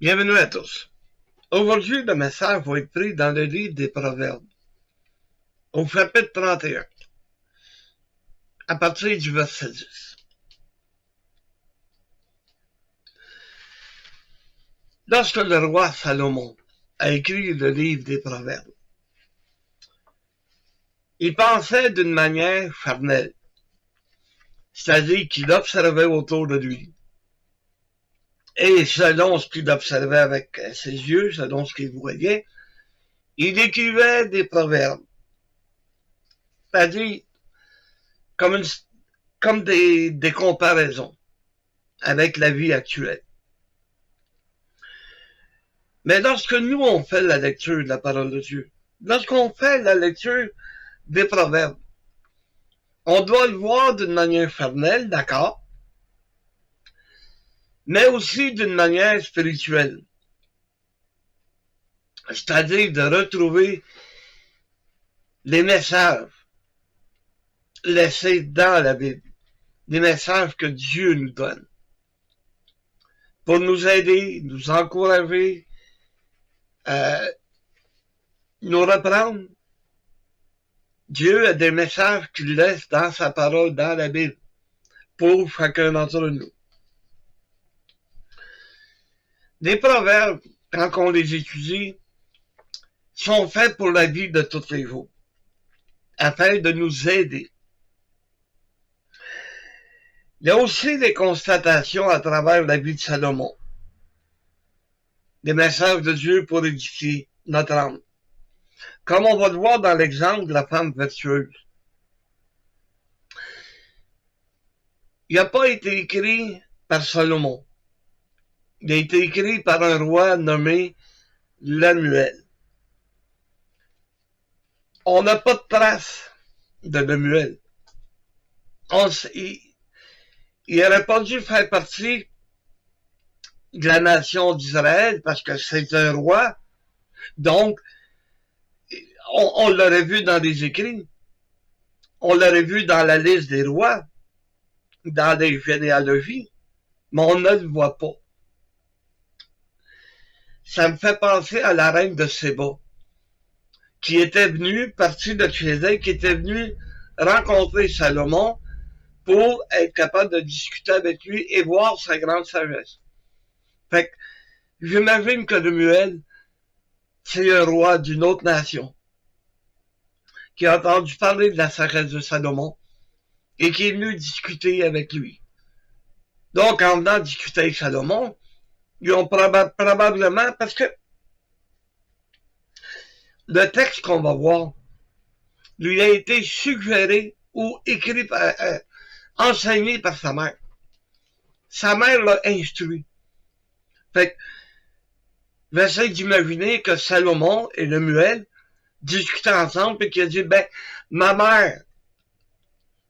Bienvenue à tous. Aujourd'hui, le message va être pris dans le livre des Proverbes, au chapitre 31, à partir du verset 10. Lorsque le roi Salomon a écrit le livre des Proverbes, il pensait d'une manière charnelle, c'est-à-dire qu'il observait autour de lui. Et selon ce qu'il observait avec ses yeux, selon ce qu'il voyait, il écrivait des proverbes, c'est-à-dire comme des comparaisons avec la vie actuelle. Mais lorsque nous, on fait la lecture de la parole de Dieu, lorsqu'on fait la lecture des proverbes, on doit le voir d'une manière charnelle, d'accord, mais aussi d'une manière spirituelle. C'est-à-dire de retrouver les messages laissés dans la Bible, les messages que Dieu nous donne, pour nous aider, nous encourager, nous reprendre. Dieu a des messages qu'il laisse dans sa parole, dans la Bible, pour chacun d'entre nous. Les proverbes, quand on les étudie, sont faits pour la vie de tous les jours, afin de nous aider. Il y a aussi des constatations à travers la vie de Salomon, des messages de Dieu pour édifier notre âme, comme on va le voir dans l'exemple de la femme vertueuse. Il n'a pas été écrit par Salomon. Il a été écrit par un roi nommé Lemuel. On n'a pas de trace de Lemuel. Il n'aurait pas dû faire partie de la nation d'Israël parce que c'est un roi. Donc, on l'aurait vu dans les écrits. On l'aurait vu dans la liste des rois, dans les généalogies, mais on ne le voit pas. Ça me fait penser à la reine de Séba, qui était venue, partie de chez elle, qui était venue rencontrer Salomon pour être capable de discuter avec lui et voir sa grande sagesse. Fait que, j'imagine que Lemuel, c'est un roi d'une autre nation, qui a entendu parler de la sagesse de Salomon, et qui est venu discuter avec lui. Donc, en venant discuter avec Salomon, ils ont probablement, parce que le texte qu'on va voir lui a été suggéré ou écrit, enseigné par sa mère. Sa mère l'a instruit. Fait que, j'essaie d'imaginer que Salomon et Lemuel discutaient ensemble et qu'il a dit, ma mère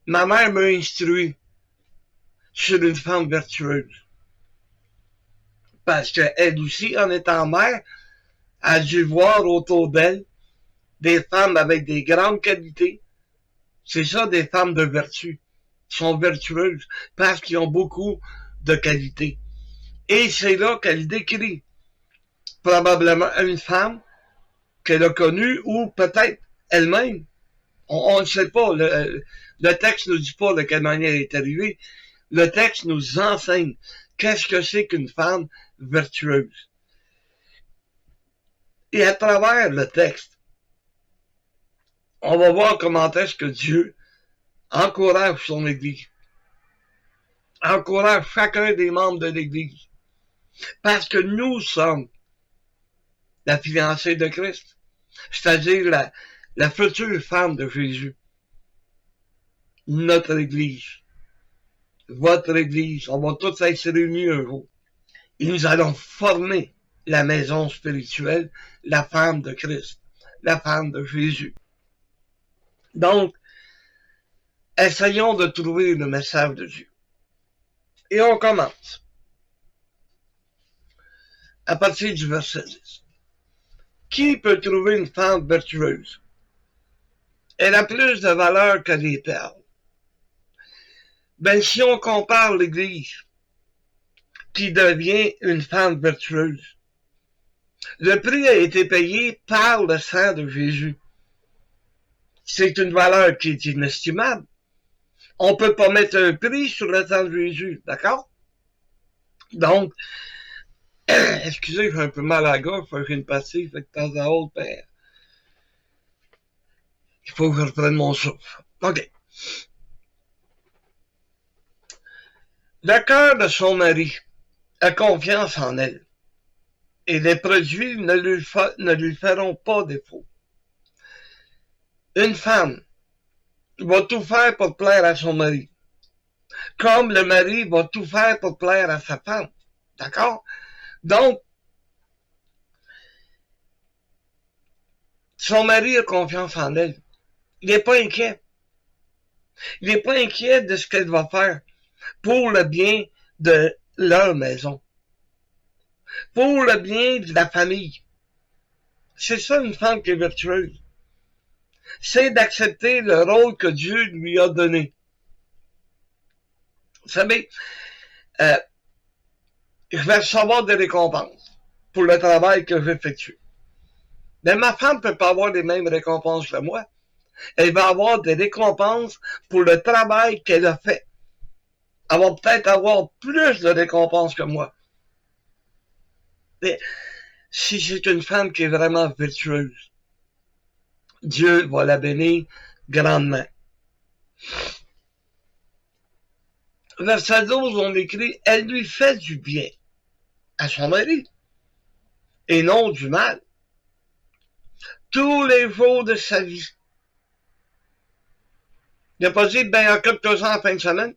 m'a instruit sur une femme vertueuse. Parce qu'elle aussi, en étant mère, a dû voir autour d'elle des femmes avec des grandes qualités. C'est ça, des femmes de vertu. Qui sont vertueuses parce qu'ils ont beaucoup de qualités. Et c'est là qu'elle décrit probablement une femme qu'elle a connue ou peut-être elle-même. On ne sait pas. Le texte ne nous dit pas de quelle manière elle est arrivée. Le texte nous enseigne qu'est-ce que c'est qu'une femme vertueuse. Et à travers le texte, on va voir comment est-ce que Dieu encourage son Église, encourage chacun des membres de l'Église, parce que nous sommes la fiancée de Christ, c'est-à-dire la future femme de Jésus, notre Église, votre Église, on va tous être réunis un jour, et nous allons former la maison spirituelle, la femme de Christ, la femme de Jésus. Donc, essayons de trouver le message de Dieu. Et on commence. À partir du verset 10. Qui peut trouver une femme vertueuse? Elle a plus de valeur que les perles. Si on compare l'Église, qui devient une femme vertueuse, Le prix a été payé par le sang de Jésus. C'est une valeur qui est inestimable. On peut pas mettre un prix sur le sang de Jésus, d'accord? Donc, excusez, j'ai un peu mal à la gorge, faut que j'ai une pastille, fait que de temps à autre, ben, il faut que je reprenne mon souffle. OK. Le cœur de son mari a confiance en elle, et les produits ne lui feront pas défaut. Une femme va tout faire pour plaire à son mari, comme le mari va tout faire pour plaire à sa femme. D'accord? Donc, son mari a confiance en elle. Il n'est pas inquiet. Il n'est pas inquiet de ce qu'elle va faire pour le bien de leur maison, pour le bien de la famille. C'est ça une femme qui est vertueuse. C'est d'accepter le rôle que Dieu lui a donné. Vous savez, je vais recevoir des récompenses pour le travail que j'effectue. Mais ma femme ne peut pas avoir les mêmes récompenses que moi. Elle va avoir des récompenses pour le travail qu'elle a fait. Elle va peut-être avoir plus de récompenses que moi. Mais si c'est une femme qui est vraiment vertueuse, Dieu va la bénir grandement. Verset 12, on écrit, elle lui fait du bien à son mari, et non du mal, tous les jours de sa vie. Il n'a pas dit, ben, occupe-toi-en en fin de semaine.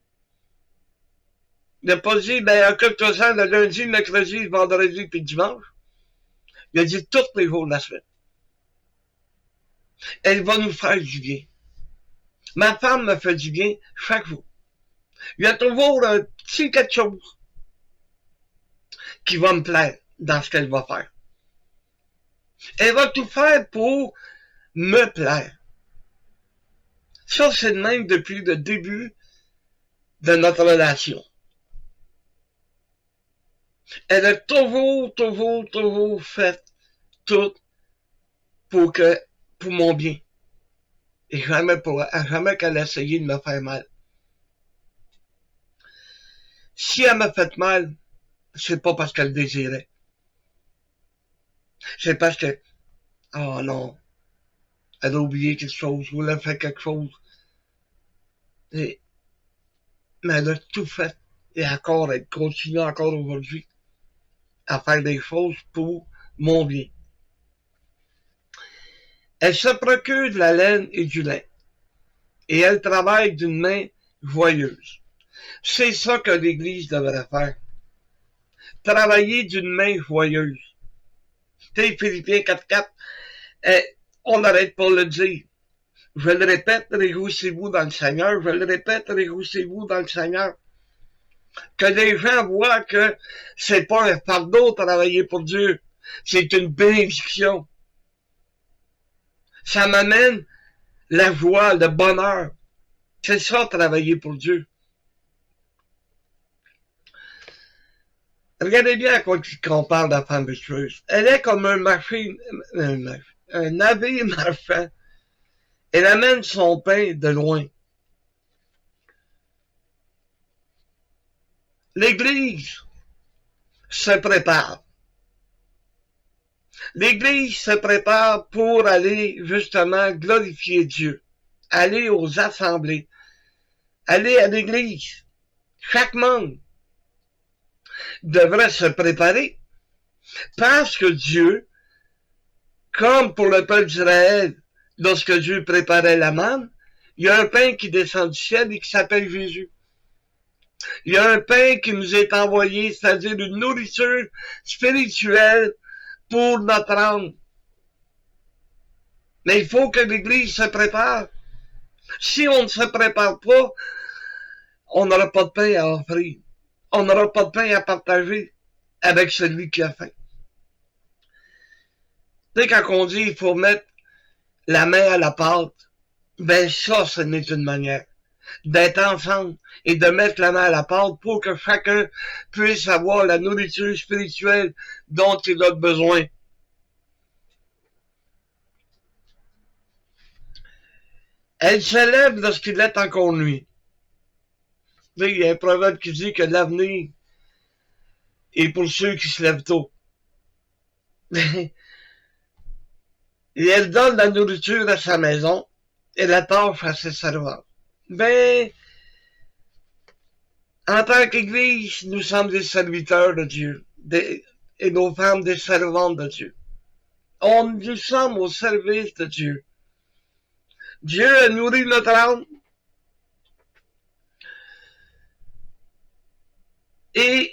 Il n'a pas dit, ben, occupe-toi-en le lundi, le mercredi, le vendredi, puis le dimanche. Il a dit tous les jours de la semaine. Elle va nous faire du bien. Ma femme me fait du bien chaque jour. Il y a toujours un petit quelque chose qui va me plaire dans ce qu'elle va faire. Elle va tout faire pour me plaire. Ça, c'est le même depuis le début de notre relation. Elle a toujours fait tout pour mon bien. Et jamais qu'elle a essayé de me faire mal. Si elle m'a fait mal, c'est pas parce qu'elle désirait. C'est parce que, oh non, elle a oublié quelque chose, ou elle a fait quelque chose. Mais elle a tout fait. Et encore, elle continue encore aujourd'hui à faire des choses pour mon bien. Elle se procure de la laine et du lin. Et elle travaille d'une main joyeuse. C'est ça que l'Église devrait faire. Travailler d'une main joyeuse. Tu Philippiens 4.4, on n'arrête pas de le dire. Je le répète, réjouissez-vous dans le Seigneur. Je le répète, réjouissez-vous dans le Seigneur. Que les gens voient que c'est pas un fardeau de travailler pour Dieu. C'est une bénédiction. Ça m'amène la joie, le bonheur. C'est ça, travailler pour Dieu. Regardez bien à quoi qu'on parle de la femme vertueuse. Elle est comme un navire marchand. Elle amène son pain de loin. L'Église se prépare. L'Église se prépare pour aller justement glorifier Dieu. Aller aux assemblées. Aller à l'Église. Chaque monde devrait se préparer. Parce que Dieu, comme pour le peuple d'Israël, lorsque Dieu préparait la manne, il y a un pain qui descend du ciel et qui s'appelle Jésus. Il y a un pain qui nous est envoyé, c'est-à-dire une nourriture spirituelle pour notre âme. Mais il faut que l'Église se prépare. Si on ne se prépare pas, on n'aura pas de pain à offrir. On n'aura pas de pain à partager avec celui qui a faim. Tu sais, quand on dit il faut mettre la main à la pâte, ben ça, ce n'est une manière d'être ensemble et de mettre la main à la pâte pour que chacun puisse avoir la nourriture spirituelle dont il a besoin. Elle se lève lorsqu'il est encore nuit. Il y a un proverbe qui dit que l'avenir est pour ceux qui se lèvent tôt. Et elle donne la nourriture à sa maison et la tâche à ses servantes. Ben, en tant qu'Église, nous sommes des serviteurs de Dieu et nos femmes des servantes de Dieu. Nous sommes au service de Dieu. Dieu a nourri notre âme et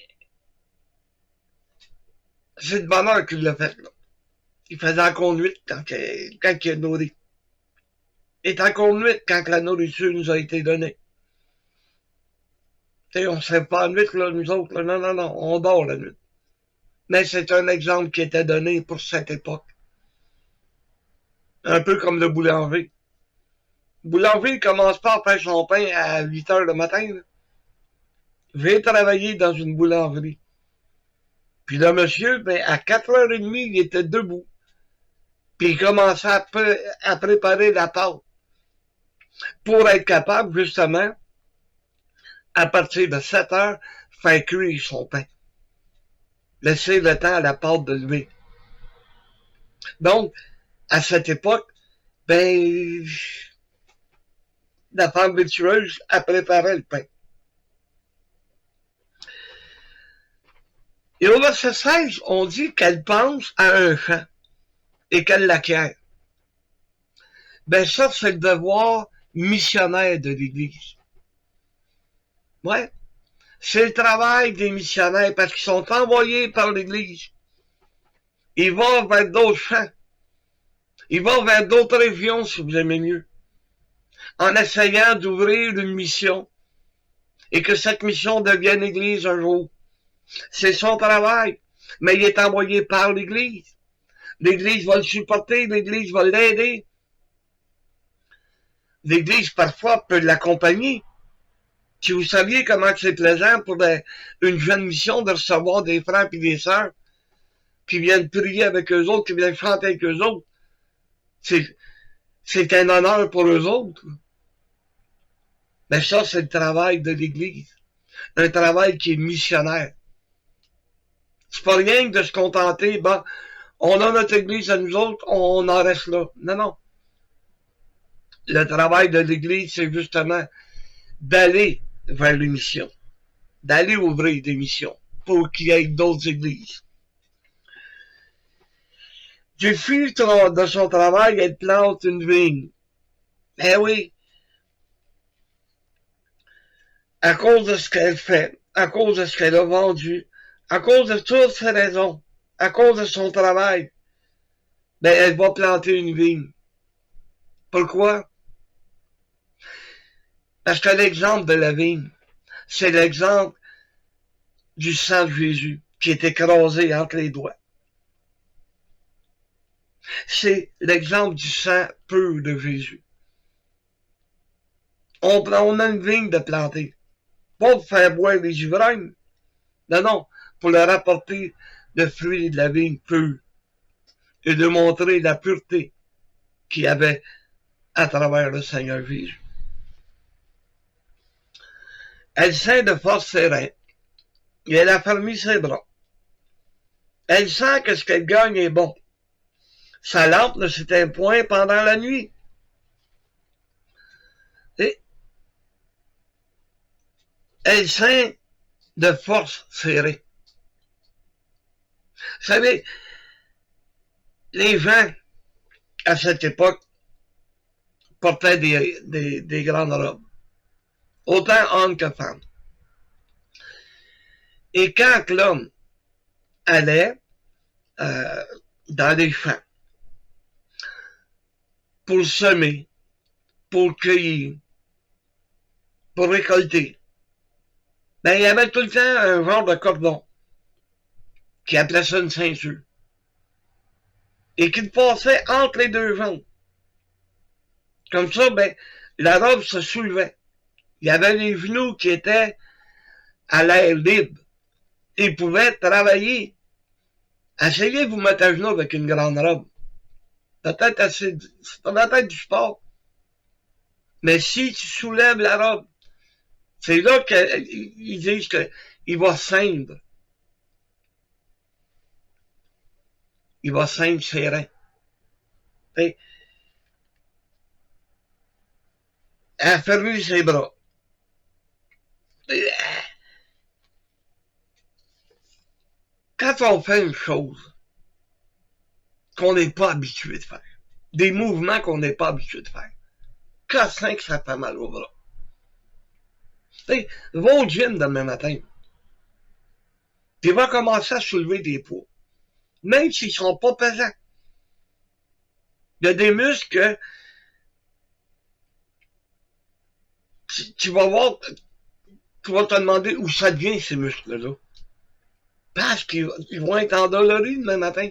c'est de bonheur qu'il l'a fait. Là. Il faisait encore nuit quand il a nourri. Il est encore nuit quand la nourriture nous a été donnée. T'sais, on ne se lève pas la nuit, là, nous autres. Là. Non, on dort la nuit. Mais c'est un exemple qui était donné pour cette époque. Un peu comme le boulanger. Le boulanger commence pas à faire son pain à 8 heures le matin. Là. J'ai travaillé dans une boulangerie. Puis le monsieur, ben, à 4h30, il était debout. Puis il commençait à préparer la pâte pour être capable, justement, à partir de 7h, faire cuire son pain. Laisser le temps à la pâte de lever. Donc, à cette époque, ben, la femme virtueuse, elle préparait le pain. Et au verset 16, on dit qu'elle pense à un champ et qu'elle l'acquiert. Ben ça, c'est le devoir missionnaire de l'Église. Ouais. C'est le travail des missionnaires parce qu'ils sont envoyés par l'Église. Ils vont vers d'autres champs. Ils vont vers d'autres régions, si vous aimez mieux. En essayant d'ouvrir une mission. Et que cette mission devienne Église un jour. C'est son travail. Mais il est envoyé par l'Église. L'Église va le supporter. L'Église va l'aider. L'Église, parfois, peut l'accompagner. Si vous saviez comment c'est plaisant pour une jeune mission de recevoir des frères et des sœurs qui viennent prier avec eux autres, qui viennent chanter avec eux autres, c'est un honneur pour eux autres. Mais ça, c'est le travail de l'Église. Un travail qui est missionnaire. C'est pas rien que de se contenter, ben, on a notre Église à nous autres, on en reste là. Non. Le travail de l'Église, c'est justement d'aller vers les missions, d'aller ouvrir des missions pour qu'il y ait d'autres églises. Du filtre de son travail, elle plante une vigne. Eh oui, à cause de ce qu'elle fait, à cause de ce qu'elle a vendu, à cause de toutes ces raisons, à cause de son travail, ben elle va planter une vigne. Pourquoi? Parce que l'exemple de la vigne, c'est l'exemple du sang de Jésus qui est écrasé entre les doigts. C'est l'exemple du sang pur de Jésus. On a une vigne de planter. Pas pour faire boire les ivrognes. Non, pour leur apporter le fruit de la vigne pure et de montrer la pureté qu'il y avait à travers le Seigneur Jésus. Elle sent de force ses reins et elle a fermé ses bras. Elle sent que ce qu'elle gagne est bon. Sa lampe ne s'éteint point pendant la nuit. Et elle sent de force serrée. Vous savez, les gens, à cette époque, portaient des grandes robes. Autant hommes que femmes. Et quand l'homme allait dans les champs, pour semer, pour cueillir, pour récolter, ben, il y avait tout le temps un genre de cordon qui appelait ça une ceinture et qui passait entre les deux jambes. Comme ça, ben, la robe se soulevait. Il y avait les genoux qui étaient à l'air libre. Ils pouvaient travailler. Essayez de vous mettre à genoux avec une grande robe. Peut-être du sport. Mais si tu soulèves la robe, c'est là qu'ils disent qu'il va ceindre. Il va ceindre ses reins. Elle a fermé ses bras. Quand on fait une chose qu'on n'est pas habitué de faire, des mouvements qu'on n'est pas habitué de faire, cassin que ça fait mal au bras. Va au gym demain matin. Tu vas commencer à soulever des poids. Même s'ils ne sont pas pesants. Il y a des muscles que tu vas voir, tu vas te demander où ça vient ces muscles-là. Parce qu'ils vont être endoloris demain matin.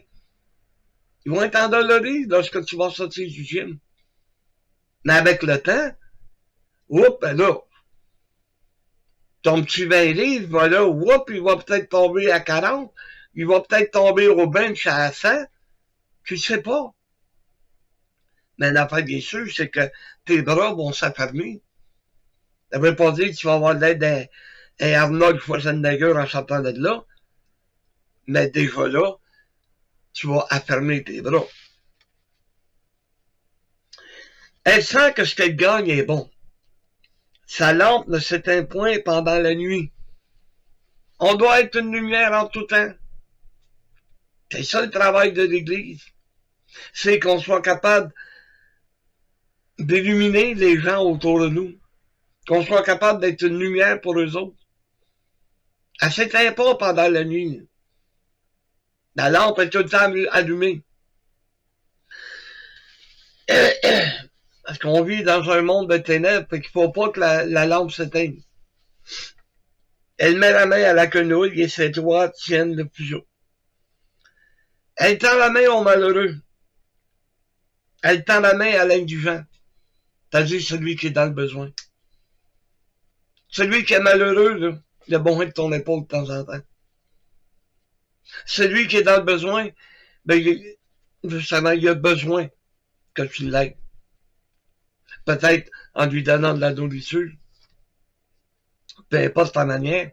Ils vont être endoloris lorsque tu vas sortir du gym. Mais avec le temps, ben là, ton petit 20 livres, voilà, il va peut-être tomber à 40, il va peut-être tomber au bench à 100, tu sais pas. Mais l'affaire bien sûr, c'est que tes bras vont s'affermir. Ça veut pas dire que tu vas avoir l'aide d'un Arnold Schwarzenegger en sortant de là, mais déjà là, tu vas affermir tes bras. Elle sent que ce qu'elle gagne est bon. Sa lampe ne s'éteint point pendant la nuit. On doit être une lumière en tout temps. C'est ça le travail de l'Église. C'est qu'on soit capable d'illuminer les gens autour de nous. Qu'on soit capable d'être une lumière pour eux autres. Elle ne s'éteint pas pendant la nuit. La lampe est tout le temps allumée. Parce qu'on vit dans un monde de ténèbres et qu'il ne faut pas que la lampe s'éteigne. Elle met la main à la quenouille et ses doigts tiennent le fuseau. Elle tend la main au malheureux. Elle tend la main à l'indigent, c'est-à-dire celui qui est dans le besoin. Celui qui est malheureux, là, il a besoin de ton épaule de temps en temps. Celui qui est dans le besoin, ben, justement, il a besoin que tu l'aides. Peut-être en lui donnant de la nourriture, peu importe ta manière.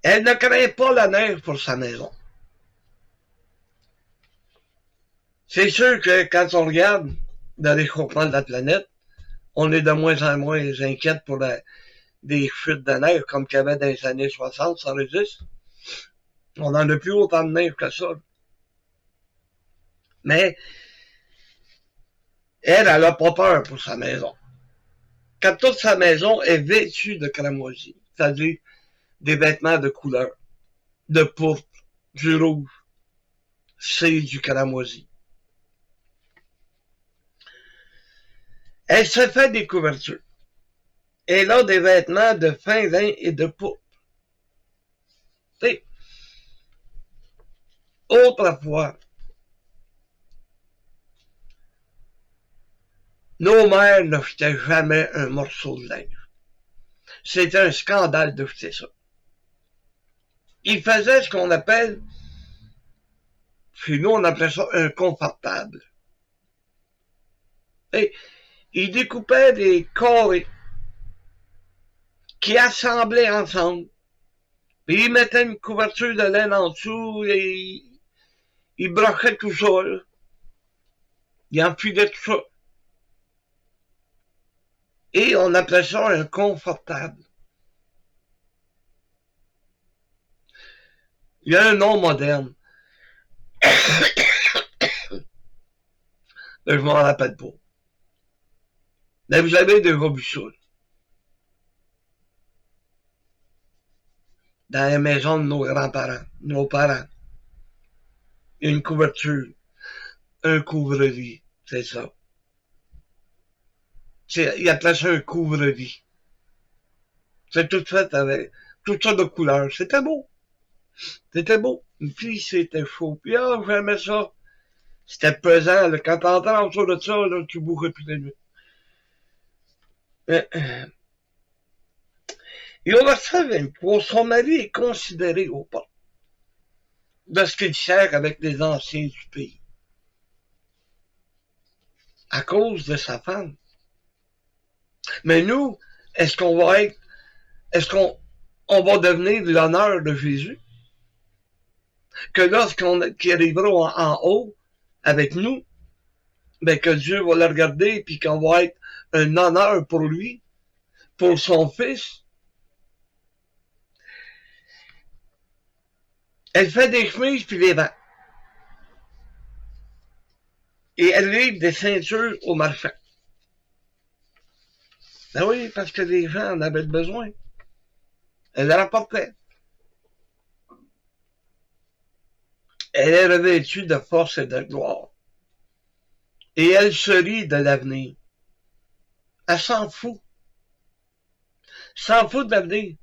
Elle ne craint pas la neige pour sa maison. C'est sûr que quand on regarde le réchauffement de la planète, on est de moins en moins inquiète pour des chutes de neige comme qu'il y avait dans les années 60, ça résiste. On n'en a plus autant de neige que ça. Mais elle n'a pas peur pour sa maison. Quand toute sa maison est vêtue de cramoisi, c'est-à-dire des vêtements de couleur, de pourpre, du rouge, c'est du cramoisi. Elle se fait des couvertures. Elle a des vêtements de fin lin et de pourpre. Autrefois, nos mères ne jetaient jamais un morceau de linge. C'était un scandale de jeter ça. Ils faisaient ce qu'on appelle, chez nous on appelait ça un confortable. Et ils découpaient des carrés qui assemblaient ensemble. Puis ils mettaient une couverture de laine en dessous et ils brochaient tout ça. Là. Ils enfilaient tout ça. Et on appelait ça un confortable. Il y a un nom moderne. Mais je m'en rappelle pas. Mais vous avez déjà vu ça. Dans la maison de nos grands-parents, nos parents. Il y a une couverture, un couvre-lit, c'est ça. Il appelait ça un couvre-lit. C'est tout fait avec toutes sortes de couleurs. C'était beau. C'était beau. Puis c'était chaud. Puis j'aimais ça. C'était pesant. Là. Quand t'entends en dessous de ça, là, tu bourrais plus la nuit. Et au verset 23, son mari est considéré au pas de ce qu'il sert avec les anciens du pays. à cause de sa femme. Mais nous, est-ce qu'on va devenir l'honneur de Jésus? Que qu'il arrivera en haut avec nous, ben que Dieu va le regarder puis qu'on va être un honneur pour lui, pour son fils. Elle fait des chemises puis des vends. Et elle livre des ceintures aux marchands. Ben oui, parce que les gens en avaient besoin. Elle la rapportait. Elle est revêtue de force et de gloire. Et elle se rit de l'avenir. Elle s'en fout. S'en fout de l'avenir.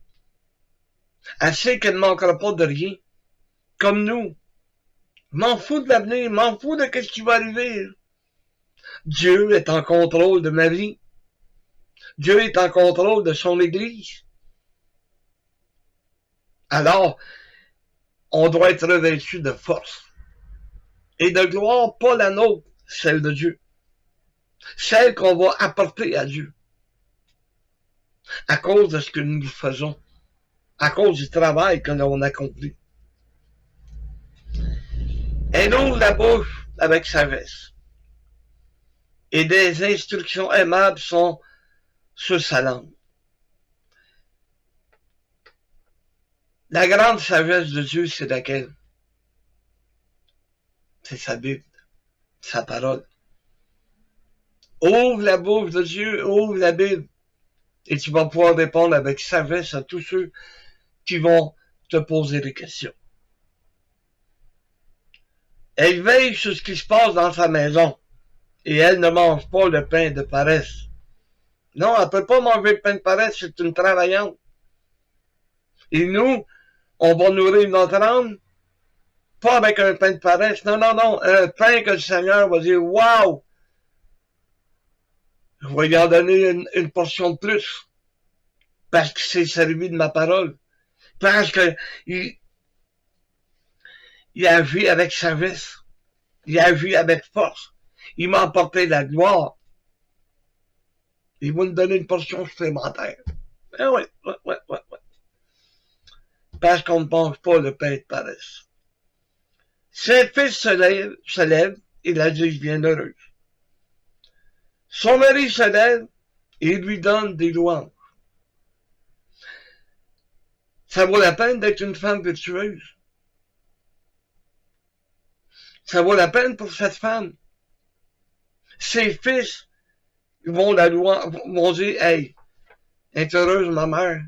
Elle sait qu'elle ne manquera pas de rien. Comme nous. M'en fous de l'avenir, m'en fous de ce qui va arriver. Dieu est en contrôle de ma vie. Dieu est en contrôle de son Église. Alors, on doit être revêtu de force et de gloire, pas la nôtre, celle de Dieu. Celle qu'on va apporter à Dieu. À cause de ce que nous faisons. À cause du travail que l'on accomplit. Elle ouvre la bouche avec sagesse. Et des instructions aimables sont sur sa langue. La grande sagesse de Dieu, c'est laquelle? C'est sa Bible, sa parole. Ouvre la bouche de Dieu, ouvre la Bible, et tu vas pouvoir répondre avec sagesse à tous ceux qui vont te poser des questions. Elle veille sur ce qui se passe dans sa maison, et elle ne mange pas le pain de paresse. Non, elle ne peut pas manger le pain de paresse, c'est une travaillante. Et nous, on va nourrir notre âme, pas avec un pain de paresse, non, un pain que le Seigneur va dire, waouh, je vais lui en donner une portion de plus, parce qu'il s'est servi de ma parole, parce que il agit avec sagesse, il agit avec force, il m'a apporté la gloire, il va nous donner une portion supplémentaire. Ben ouais. Parce qu'on ne mange pas le pain de paresse. Ses fils se lèvent et la disent bienheureuse. Son mari se lève et lui donne des louanges. Ça vaut la peine d'être une femme virtueuse. Ça vaut la peine pour cette femme. Ses fils vont la louange, vont dire, hey, est heureuse ma mère.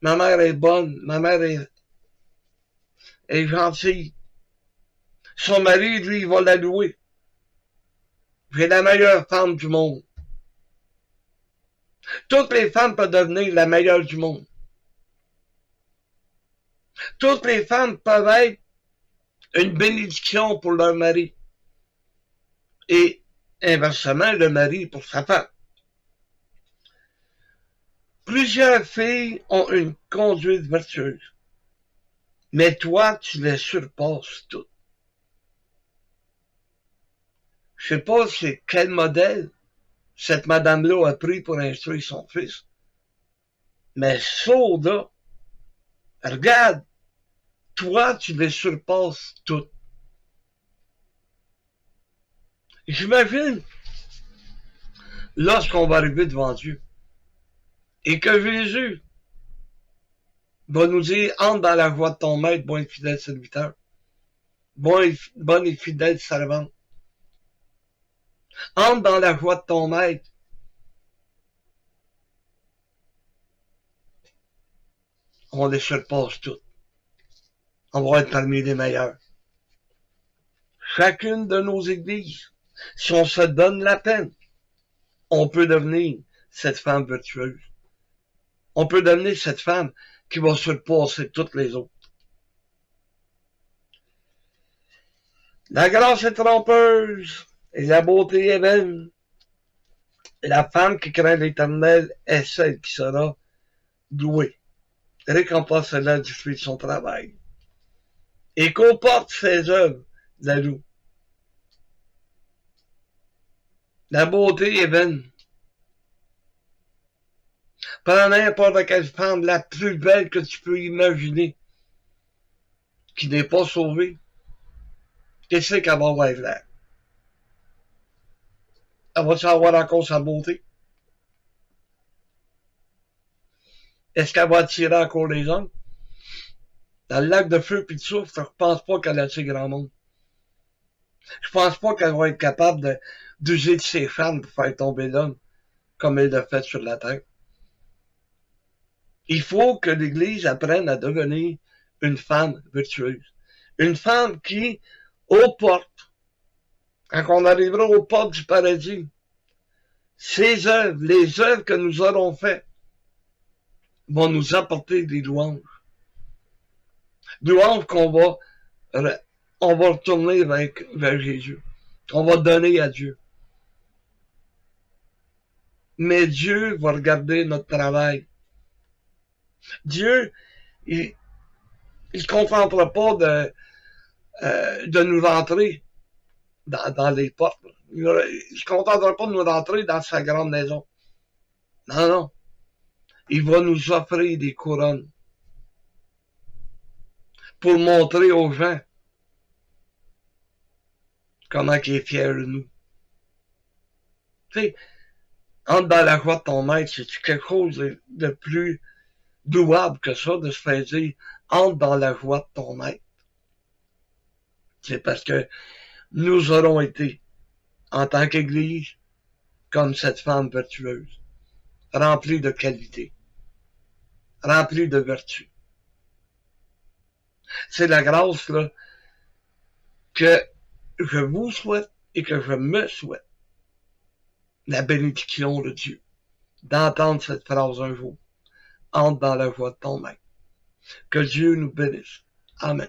Ma mère est bonne, ma mère est gentille. Son mari, lui, il va la louer. J'ai la meilleure femme du monde. Toutes les femmes peuvent devenir la meilleure du monde. Toutes les femmes peuvent être une bénédiction pour leur mari. Et inversement, le mari pour sa femme. Plusieurs filles ont une conduite vertueuse. Mais toi, tu les surpasses toutes. Je sais pas c'est quel modèle cette madame-là a pris pour instruire son fils. Mais là, regarde, toi, tu les surpasses toutes. J'imagine, lorsqu'on va arriver devant Dieu, et que Jésus va nous dire, entre dans la voie de ton maître, bon et fidèle serviteur, bonne et fidèle servante. Entre dans la voie de ton maître. On les surpasse toutes. On va être parmi les meilleurs. Chacune de nos églises, si on se donne la peine, on peut devenir cette femme vertueuse. On peut devenir cette femme qui va surpasser toutes les autres. La grâce est trompeuse et la beauté est vaine. La femme qui craint l'Éternel est celle qui sera louée. Récompense-la du fruit de son travail. Et qu'au porte ses œuvres, la loue. La beauté est vaine. Prends n'importe quelle femme la plus belle que tu peux imaginer, qui n'est pas sauvée. Qu'est-ce qu'elle va avoir là? Elle va-tu avoir encore sa beauté? Est-ce qu'elle va attirer encore les hommes? Dans le lac de feu et de soufre, je pense pas qu'elle attire grand monde. Je pense pas qu'elle va être capable d'user de ses femmes pour faire tomber l'homme, comme elle l'a fait sur la terre. Il faut que l'Église apprenne à devenir une femme vertueuse. Une femme qui, aux portes, quand on arrivera aux portes du paradis, ses œuvres, les œuvres que nous aurons faites, vont nous apporter des louanges. Louanges on va retourner vers Jésus. On va donner à Dieu. Mais Dieu va regarder notre travail. Dieu, il se contentera pas de nous rentrer dans les portes. Il se contentera pas de nous rentrer dans sa grande maison. Non, non. Il va nous offrir des couronnes pour montrer aux gens comment il est fier de nous. Tu sais, entre dans la joie de ton maître, c'est quelque chose de plus louable que ça, de se faire dire, entre dans la joie de ton maître. C'est parce que nous aurons été, en tant qu'Église, comme cette femme vertueuse, remplie de qualité, remplie de vertu. C'est la grâce, là, que je vous souhaite et que je me souhaite. La bénédiction de Dieu. D'entendre cette phrase un jour. Entre dans la voie de ton maître. Que Dieu nous bénisse. Amen.